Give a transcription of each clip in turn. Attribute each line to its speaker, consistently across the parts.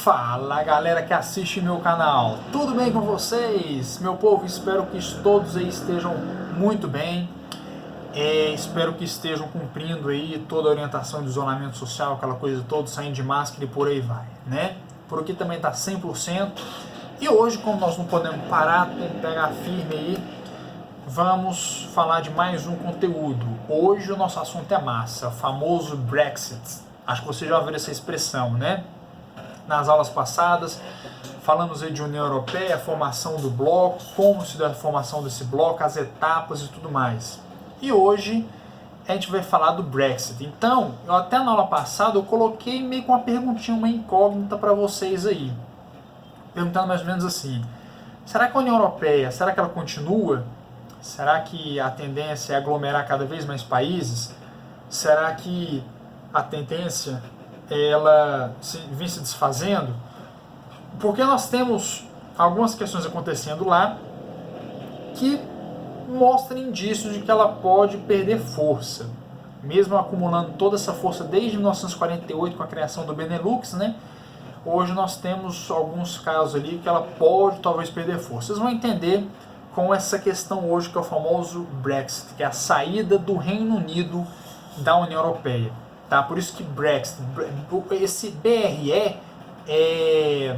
Speaker 1: Fala galera que assiste meu canal, tudo bem com vocês? Meu povo, espero que todos aí estejam muito bem, espero que estejam cumprindo aí toda a orientação de isolamento social, aquela coisa toda, saindo de máscara e por aí vai, né? Por aqui também tá 100%, e hoje, como nós não podemos parar, tem que pegar firme aí, vamos falar de mais um conteúdo. Hoje o nosso assunto é massa, o famoso Brexit. Acho que vocês já ouviram essa expressão, né? Nas aulas passadas, falamos aí de União Europeia, a formação do bloco, como se deu a formação desse bloco, as etapas e tudo mais. E hoje a gente vai falar do Brexit. Então, eu até na aula passada eu coloquei meio com uma perguntinha, uma incógnita para vocês aí. Perguntando mais ou menos assim, será que a União Europeia, será que ela continua? Será que a tendência é aglomerar cada vez mais países? Será que a tendência ela vem se desfazendo? Porque nós temos algumas questões acontecendo lá que mostram indícios de que ela pode perder força, mesmo acumulando toda essa força desde 1948 com a criação do Benelux, né? Hoje nós temos alguns casos ali que ela pode talvez perder força. Vocês vão entender com essa questão hoje que é o famoso Brexit, que é a saída do Reino Unido da União Europeia. Tá? Por isso que Brexit, esse BRE é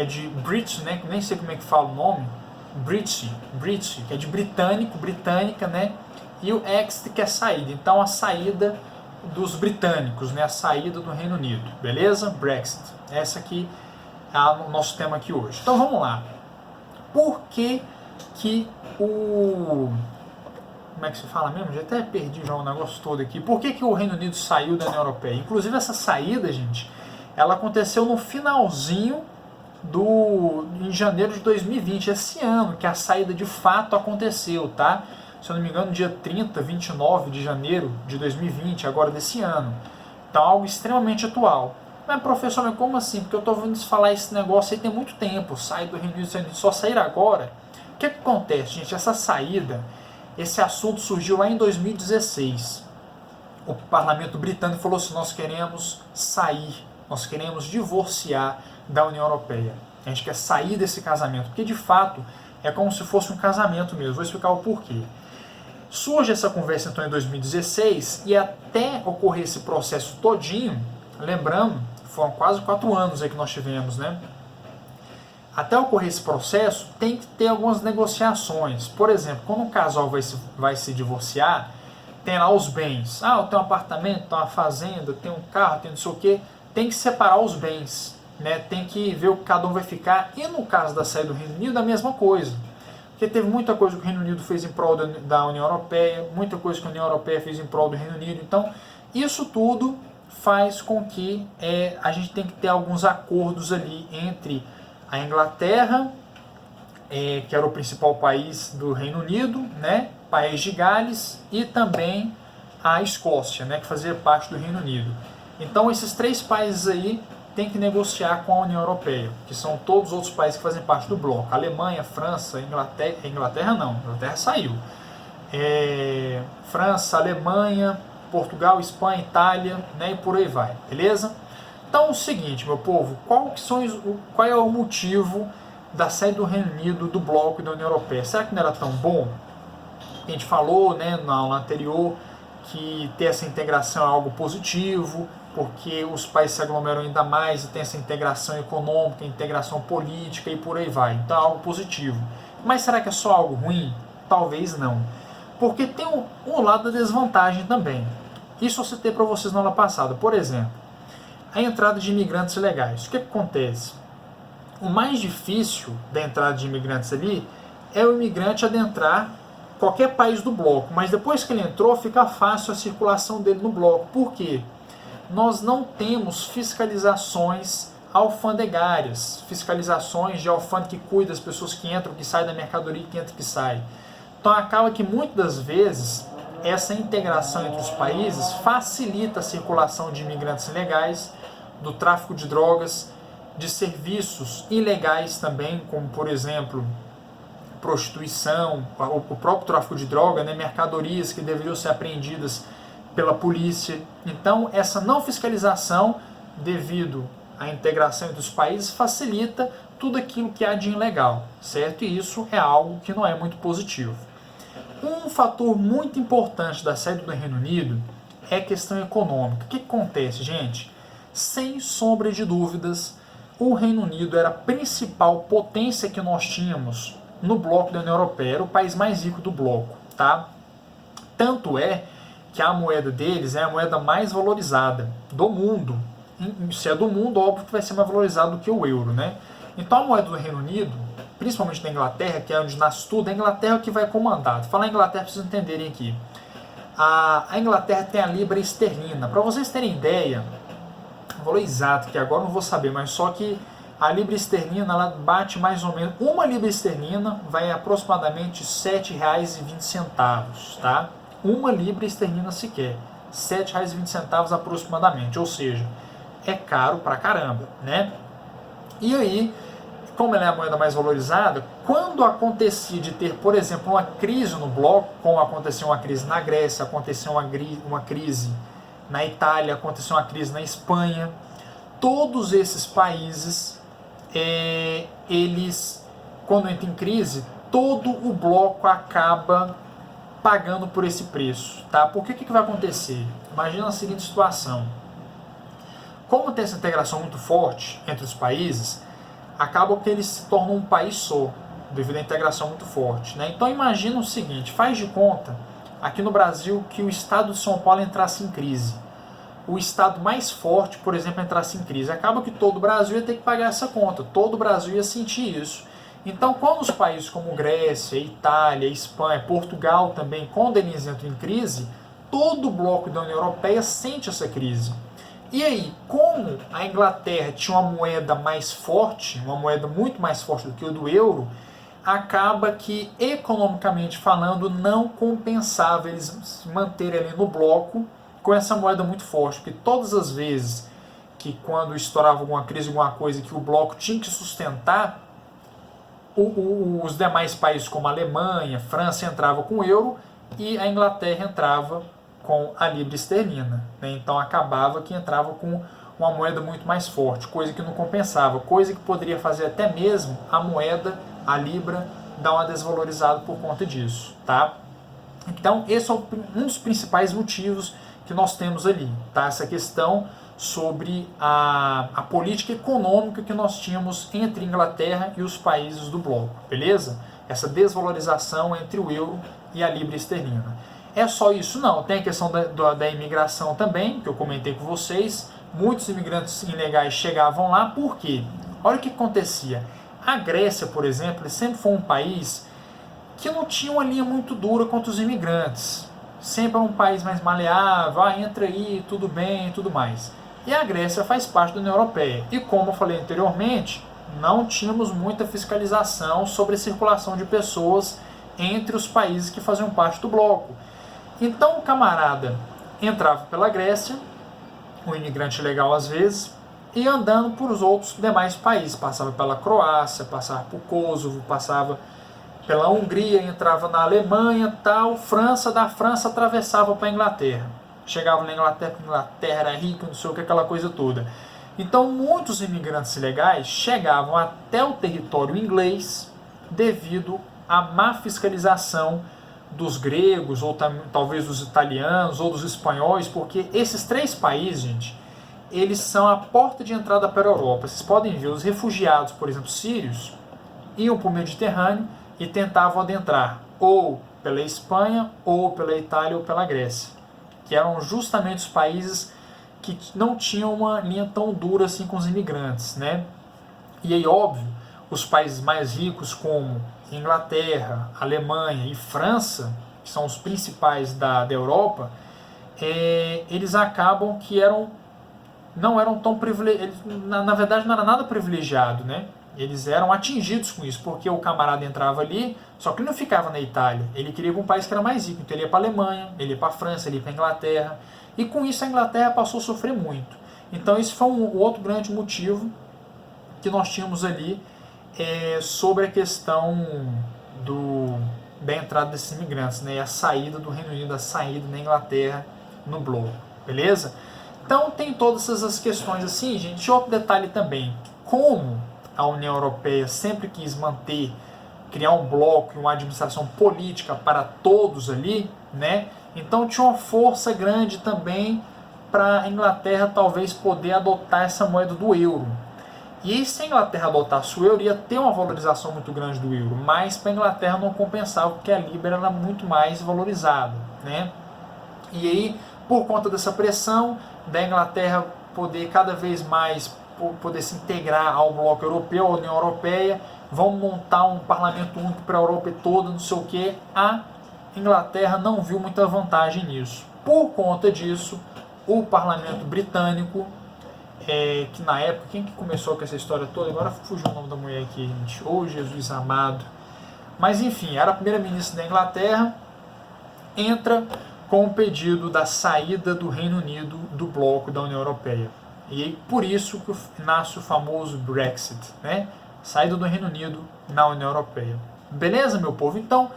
Speaker 1: de British, né? Nem sei como é que fala o nome, British, que é de britânico, britânica, né? E o exit, que é saída. Então a saída dos britânicos, né? A saída do Reino Unido, beleza? Brexit. Essa aqui é o nosso tema aqui hoje. Então vamos lá. Por que o... Como é que se fala mesmo? Já até perdi já o negócio todo aqui. Por que o Reino Unido saiu da União Europeia? Inclusive essa saída, gente, ela aconteceu no finalzinho em janeiro de 2020, esse ano, que a saída de fato aconteceu, tá? Se eu não me engano, dia 30, 29 de janeiro de 2020, agora desse ano. Então, algo extremamente atual. Mas, professor, mas como assim? Porque eu estou ouvindo falar esse negócio aí tem muito tempo, sai do Reino Unido, só sair agora. O que acontece, gente? Essa saída... Esse assunto surgiu lá em 2016. O parlamento britânico falou assim, nós queremos sair, nós queremos divorciar da União Europeia. A gente quer sair desse casamento, porque de fato é como se fosse um casamento mesmo. Vou explicar o porquê. Surge essa conversa então em 2016 e até ocorrer esse processo todinho, lembrando, foram quase 4 anos aí que nós tivemos, né? Até ocorrer esse processo, tem que ter algumas negociações. Por exemplo, quando um casal vai se divorciar, tem lá os bens. Ah, eu tenho um apartamento, tenho uma fazenda, tenho um carro, tenho não sei o quê. Tem que separar os bens, né? Tem que ver o que cada um vai ficar. E no caso da saída do Reino Unido, a mesma coisa. Porque teve muita coisa que o Reino Unido fez em prol da União Europeia, muita coisa que a União Europeia fez em prol do Reino Unido. Então, isso tudo faz com que a gente tenha que ter alguns acordos ali entre a Inglaterra, que era o principal país do Reino Unido, né, País de Gales, e também a Escócia, né, que fazia parte do Reino Unido. Então esses 3 países aí têm que negociar com a União Europeia, que são todos os outros países que fazem parte do bloco. Alemanha, França, Inglaterra não, Inglaterra saiu. França, Alemanha, Portugal, Espanha, Itália, né, e por aí vai, beleza? Então é o seguinte, meu povo, qual é o motivo da saída do Reino Unido do bloco e da União Europeia? Será que não era tão bom? A gente falou, né, na aula anterior que ter essa integração é algo positivo, porque os países se aglomeram ainda mais e tem essa integração econômica, integração política e por aí vai. Então é algo positivo. Mas será que é só algo ruim? Talvez não. Porque tem um lado da desvantagem também. Isso eu citei para vocês na aula passada. Por exemplo, a entrada de imigrantes ilegais. O que acontece? O mais difícil da entrada de imigrantes ali é o imigrante adentrar qualquer país do bloco, mas depois que ele entrou, fica fácil a circulação dele no bloco. Por quê? Nós não temos fiscalizações alfandegárias, fiscalizações de alfândega que cuida das pessoas que entram, que saem da mercadoria, que entra e que sai. Então acaba que muitas das vezes essa integração entre os países facilita a circulação de imigrantes ilegais, do tráfico de drogas, de serviços ilegais também, como por exemplo prostituição, o próprio tráfico de droga, né, mercadorias que deveriam ser apreendidas pela polícia. Então essa não fiscalização, devido a integração entre os países, facilita tudo aquilo que há de ilegal, certo? E isso é algo que não é muito positivo. Um fator muito importante da saída do Reino Unido é a questão econômica. O que acontece, gente? Sem sombra de dúvidas, o Reino Unido era a principal potência que nós tínhamos no bloco da União Europeia, era o país mais rico do bloco, tá? Tanto é que a moeda deles é a moeda mais valorizada do mundo. Se é do mundo, óbvio que vai ser mais valorizado do que o euro, né? Então a moeda do Reino Unido, principalmente da Inglaterra, que é onde nasce tudo, a Inglaterra é o que vai comandar. Falar em Inglaterra, para vocês entenderem aqui. A Inglaterra tem a libra esterlina. Para vocês terem ideia, o valor exato, que agora não vou saber, mas só que a libra esterlina ela bate mais ou menos, uma libra esterlina vai aproximadamente R$ 7,20, tá? Uma libra esterlina sequer, R$ 7,20 aproximadamente, ou seja, é caro pra caramba, né? E aí, como ela é a moeda mais valorizada, quando acontecia de ter, por exemplo, uma crise no bloco, como aconteceu uma crise na Grécia, aconteceu uma crise na Itália, aconteceu uma crise na Espanha, todos esses países, eles, quando entram em crise, todo o bloco acaba pagando por esse preço, tá? Porque o que vai acontecer? Imagina a seguinte situação. Como tem essa integração muito forte entre os países, acaba que eles se tornam um país só, devido à integração muito forte, né? Então imagina o seguinte, faz de conta, aqui no Brasil, que o estado de São Paulo entrasse em crise. O estado mais forte, por exemplo, entrasse em crise. Acaba que todo o Brasil ia ter que pagar essa conta, todo o Brasil ia sentir isso. Então, quando os países como Grécia, Itália, Espanha, Portugal também, quando eles entram em crise, todo o bloco da União Europeia sente essa crise. E aí, como a Inglaterra tinha uma moeda mais forte, uma moeda muito mais forte do que o do euro, acaba que, economicamente falando, não compensava eles se manterem ali no bloco com essa moeda muito forte, porque todas as vezes que quando estourava alguma crise, alguma coisa que o bloco tinha que sustentar, os demais países como a Alemanha, França entravam com o euro e a Inglaterra entrava com a libra esterlina, né? Então acabava que entrava com uma moeda muito mais forte, coisa que não compensava, coisa que poderia fazer até mesmo a moeda, a libra, dar uma desvalorizada por conta disso, tá? Então esse é um dos principais motivos que nós temos ali, tá? Essa questão sobre a política econômica que nós tínhamos entre a Inglaterra e os países do bloco, beleza? Essa desvalorização entre o euro e a libra esterlina. É só isso? Não. Tem a questão da imigração também, que eu comentei com vocês. Muitos imigrantes ilegais chegavam lá, por quê? Olha o que acontecia. A Grécia, por exemplo, sempre foi um país que não tinha uma linha muito dura contra os imigrantes. Sempre era um país mais maleável, entra aí, tudo bem e tudo mais. E a Grécia faz parte da União Europeia. E como eu falei anteriormente, não tínhamos muita fiscalização sobre a circulação de pessoas entre os países que faziam parte do bloco. Então o camarada entrava pela Grécia, um imigrante legal às vezes, e andando por os outros demais países. Passava pela Croácia, passava por Kosovo, passava pela Hungria, entrava na Alemanha, tal, França, da França atravessava para a Inglaterra. Chegava na Inglaterra, porque a Inglaterra era rica, não sei o que, aquela coisa toda. Então muitos imigrantes ilegais chegavam até o território inglês devido à má fiscalização dos gregos, ou talvez dos italianos, ou dos espanhóis, porque esses três países, gente, eles são a porta de entrada para a Europa. Vocês podem ver, os refugiados, por exemplo, sírios, iam para o Mediterrâneo e tentavam adentrar ou pela Espanha, ou pela Itália, ou pela Grécia, que eram justamente os países que não tinham uma linha tão dura assim com os imigrantes, né? E aí, óbvio, os países mais ricos como Inglaterra, Alemanha e França, que são os principais da Europa, eles acabam que não eram tão privilegiados, na verdade não era nada privilegiado, né? Eles eram atingidos com isso, porque o camarada entrava ali, só que ele não ficava na Itália, ele queria ir para um país que era mais rico, então ele ia para a Alemanha, ele ia para a França, ele ia para a Inglaterra, e com isso a Inglaterra passou a sofrer muito. Então esse foi um outro grande motivo que nós tínhamos ali sobre a questão da entrada desses imigrantes, né, e a saída do Reino Unido, a saída da Inglaterra no bloco, beleza? Então tem todas essas questões assim, gente. E outro detalhe também, como a União Europeia sempre quis manter, criar um bloco e uma administração política para todos ali, né? Então tinha uma força grande também para a Inglaterra talvez poder adotar essa moeda do euro. E aí, se a Inglaterra adotasse o euro, ia ter uma valorização muito grande do euro, mas para a Inglaterra não compensava, porque a libra era muito mais valorizada, né? E aí, por conta dessa pressão da Inglaterra poder cada vez mais poder se integrar ao bloco europeu, à União Europeia, vão montar um parlamento único para a Europa toda, não sei o que, a Inglaterra não viu muita vantagem nisso. Por conta disso, o parlamento britânico, que na época, quem que começou com essa história toda? Agora fugiu o nome da mulher aqui, gente. Ô Jesus amado. Mas enfim, era a primeira-ministra da Inglaterra, entra com o pedido da saída do Reino Unido do bloco da União Europeia. E por isso que nasce o famoso Brexit, né? Saída do Reino Unido na União Europeia. Beleza, meu povo? Então,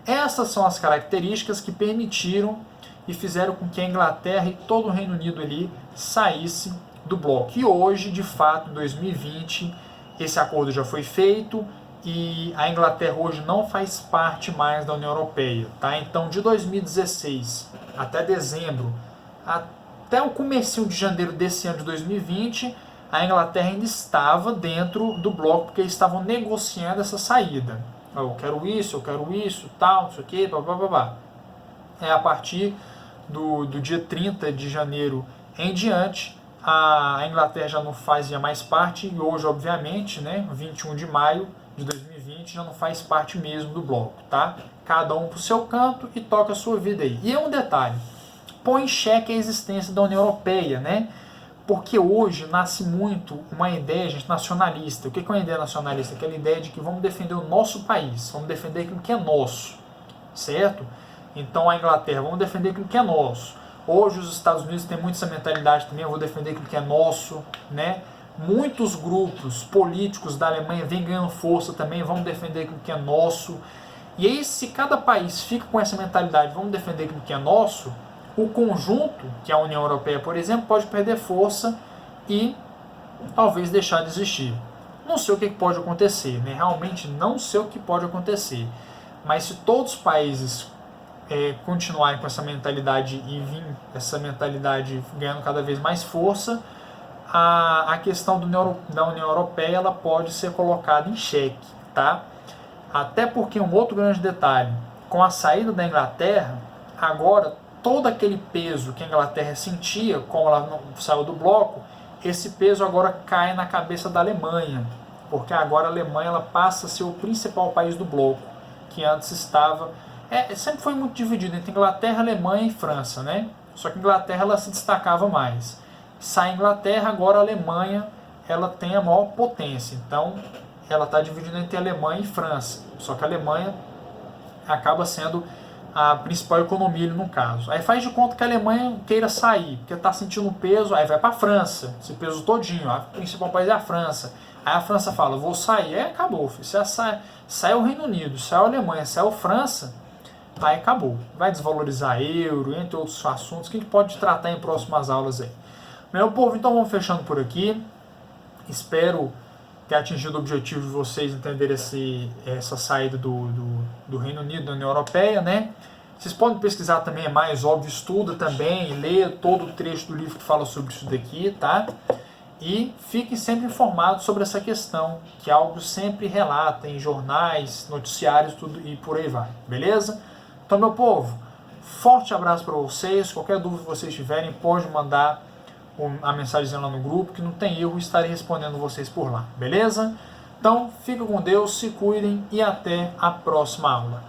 Speaker 1: essas são as características que permitiram e fizeram com que a Inglaterra e todo o Reino Unido ali saísse do bloco. E hoje, de fato, em 2020, esse acordo já foi feito e a Inglaterra hoje não faz parte mais da União Europeia, tá? Então, de 2016 até dezembro, até o comecinho de janeiro desse ano de 2020, a Inglaterra ainda estava dentro do bloco, porque eles estavam negociando essa saída. Eu quero isso, tal, não sei o que, blá, blá, blá, blá. A partir do dia 30 de janeiro em diante, a Inglaterra já não fazia mais parte, e hoje, obviamente, né, 21 de maio de 2020, já não faz parte mesmo do bloco, tá? Cada um pro seu canto e toca a sua vida aí. E é um detalhe, põe em xeque a existência da União Europeia, né? Porque hoje nasce muito uma ideia, gente, nacionalista. O que é uma ideia nacionalista? Aquela ideia de que vamos defender o nosso país, vamos defender aquilo que é nosso, certo? Então a Inglaterra, vamos defender aquilo que é nosso. Hoje os Estados Unidos têm muito essa mentalidade também, eu vou defender aquilo que é nosso, né? Muitos grupos políticos da Alemanha vêm ganhando força também, vamos defender aquilo que é nosso. E aí, se cada país fica com essa mentalidade, vamos defender aquilo que é nosso, o conjunto, que é a União Europeia, por exemplo, pode perder força e talvez deixar de existir. Não sei o que pode acontecer, né? Realmente não sei o que pode acontecer. Mas se todos os países continuarem com essa mentalidade e vir essa mentalidade ganhando cada vez mais força, a questão da União Europeia ela pode ser colocada em xeque, tá? Até porque um outro grande detalhe, com a saída da Inglaterra, agora todo aquele peso que a Inglaterra sentia, como ela não saiu do bloco, esse peso agora cai na cabeça da Alemanha, porque agora a Alemanha ela passa a ser o principal país do bloco, que antes estava... sempre foi muito dividido entre Inglaterra, Alemanha e França, né? Só que a Inglaterra ela se destacava mais. Sai a Inglaterra, agora a Alemanha ela tem a maior potência, então ela está dividida entre Alemanha e França, só que a Alemanha acaba sendo a principal economia no caso. Aí faz de conta que a Alemanha queira sair, porque está sentindo peso, aí vai para a França, esse peso todinho, o principal país é a França. Aí a França fala, vou sair, aí acabou, filho. Se sai o Reino Unido, sai a Alemanha, sai a França, aí acabou. Vai desvalorizar euro, entre outros assuntos que a gente pode tratar em próximas aulas aí. Meu povo, então vamos fechando por aqui. Espero ter atingido o objetivo de vocês entenderem essa saída do Reino Unido da União Europeia, né? Vocês podem pesquisar também, é mais óbvio, estuda também, lê todo o trecho do livro que fala sobre isso daqui, tá? E fiquem sempre informados sobre essa questão, que é algo que sempre relata em jornais, noticiários, tudo e por aí vai, beleza? Então, meu povo, forte abraço para vocês. Qualquer dúvida que vocês tiverem, pode mandar a mensagem lá no grupo, que não tem erro, estarei respondendo vocês por lá, beleza? Então, fica com Deus, se cuidem e até a próxima aula.